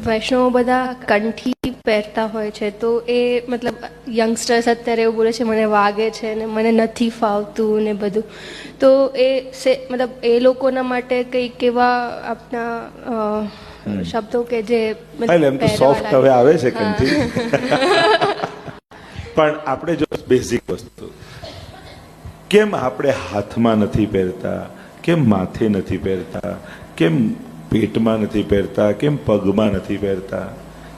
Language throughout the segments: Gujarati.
વૈષ્ણવો બધા કંઠી પહેરતા હોય છે, તો એ મતલબ યંગસ્ટર્સ અત્યારે એવું બોલે છે મને વાગે છે ને મને નથી ફાવતું ને બધું, તો એ મતલબ એ લોકોના માટે કંઈક એવા આપણા શબ્દો કે જે એમ તો સોફ્ટ હવે આવે છે કંઠી. પણ આપણે જો બેઝિક વસ્તુ, કેમ આપણે હાથમાં નથી પહેરતા, કેમ માથે નથી પહેરતા, કેમ પેટમાં નથી પહેરતા, કેમ પગમાં નથી પહેરતા,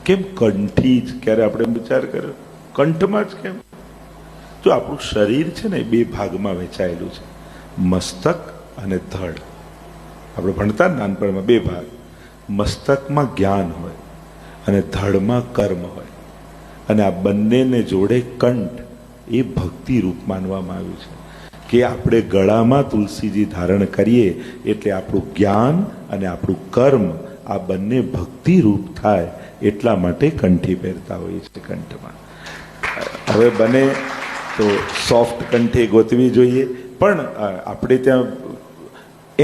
કેમ કંઠી જ ક્યારે આપણે વિચાર કર્યો કંઠમાં જ કેમ? જો આપણું શરીર છે ને બે ભાગમાં વહેંચાયેલું છે, મસ્તક અને ધડ. આપણે ભણતા નાનપણમાં બે ભાગ, મસ્તકમાં જ્ઞાન હોય અને ધડમાં કર્મ હોય, અને આ બંનેને જોડે કંઠ એ ભક્તિ રૂપ માનવામાં આવ્યું છે કે આપણે ગળામાં તુલસીજી ધારણ કરીએ એટલે આપણું જ્ઞાન અને આપણું કર્મ આ બંને ભક્તિ રૂપ થાય, એટલા માટે કંઠી પહેરતા હોઈએ છીએ કંઠમાં. હવે બને તો સોફ્ટ કંઠી ગોતવી જોઈએ, પણ આપણે ત્યાં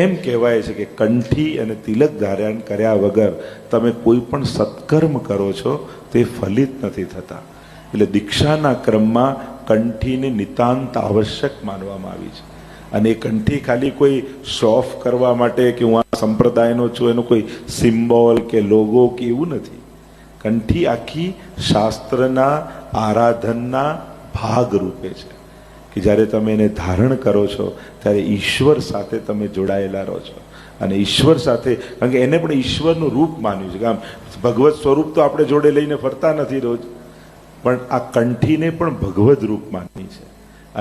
એમ કહેવાય છે કે કંઠી અને તિલક ધારણ કર્યા વગર તમે કોઈ પણ સત્કર્મ કરો છો તે ફલિત નથી થતા. એટલે દીક્ષાના ક્રમમાં કંઠીને નિતાંત આવશ્યક માનવામાં આવી છે. અને એ કંઠી ખાલી કોઈ શો ઓફ કરવા માટે કે હું આ સંપ્રદાયનો છું એનો કોઈ સિમ્બોલ કે લોગો કે એવું નથી. કંઠી આખી શાસ્ત્રના આરાધનના ભાગ રૂપે છે કે જ્યારે તમે એને ધારણ કરો છો ત્યારે ઈશ્વર સાથે તમે જોડાયેલા રહો છો. અને ઈશ્વર સાથે, કારણ કે એને પણ ઈશ્વરનું રૂપ માન્યું છે કે આમ ભગવત સ્વરૂપ તો આપણે જોડે લઈને ફરતા નથી રોજ, પણ આ કંઠીને પણ ભગવદ રૂપ માની છે.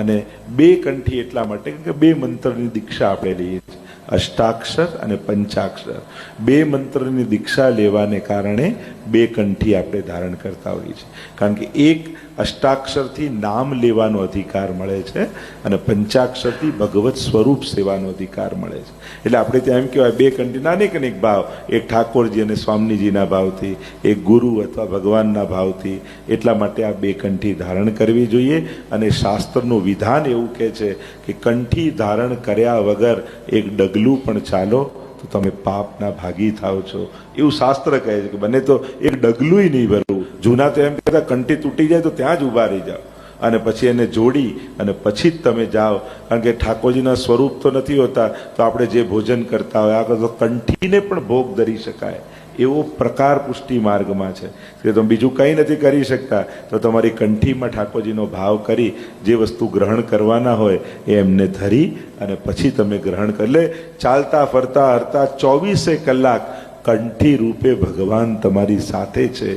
અને બે કંઠી એટલા માટે કે બે મંત્રની દીક્ષા આપણે લઈએ છીએ, અષ્ટાક્ષર અને પંચાક્ષર. બે મંત્રની દીક્ષા લેવાને કારણે બે કંઠી આપણે ધારણ કરતા હોઈએ છીએ. કારણ કે એક અષ્ટાક્ષરથી નામ લેવાનો અધિકાર મળે છે અને પંચાક્ષરથી ભગવત સ્વરૂપ સેવાનો અધિકાર મળે છે. એટલે આપણે ત્યાં એમ કહેવાય બે કંઠી, નાનેક અનેક ભાવ, એક ઠાકોરજી અને સ્વામીજીના ભાવથી, એક ગુરુ અથવા ભગવાનના ભાવથી. એટલા માટે આ બે કંઠી ધારણ કરવી જોઈએ. અને શાસ્ત્રનું વિધાન એવું કહે છે કે કંઠી ધારણ કર્યા વગર એક ડગલું પણ ચાલો તો તમે પાપના ભાગી થાવ છો, એવું શાસ્ત્ર કહે છે. કે બને તો એક ડગલું નહીં ભરવું. જૂના તો એમ કહેતા કંઠી તૂટી જાય તો ત્યાં જ ઊભા રહી જાઓ અને પછી એને જોડી અને પછી જ તમે જાઓ. કારણ કે ઠાકોરજીના સ્વરૂપ તો નથી હોતા, તો આપણે જે ભોજન કરતા હોય આ તો કંઠીને પણ ભોગ ધરી શકાય એવો પ્રકાર પુષ્ટિ માર્ગમાં છે કે તમે બીજું કંઈ નથી કરી શકતા તો તમારી કંઠીમાં ઠાકોરજીનો ભાવ કરી જે વસ્તુ ગ્રહણ કરવાના હોય એ એમને ધરી અને પછી તમે ગ્રહણ કરી. લે ચાલતા ફરતા હરતા 24 કલાક કંઠી રૂપે ભગવાન તમારી સાથે છે,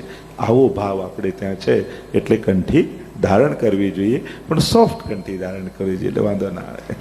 આવો ભાવ આપણે ત્યાં છે. એટલે કંઠી ધારણ કરવી જોઈએ, પણ સોફ્ટ કંઠી ધારણ કરવી જોઈએ એટલે વાંધો ના આવે.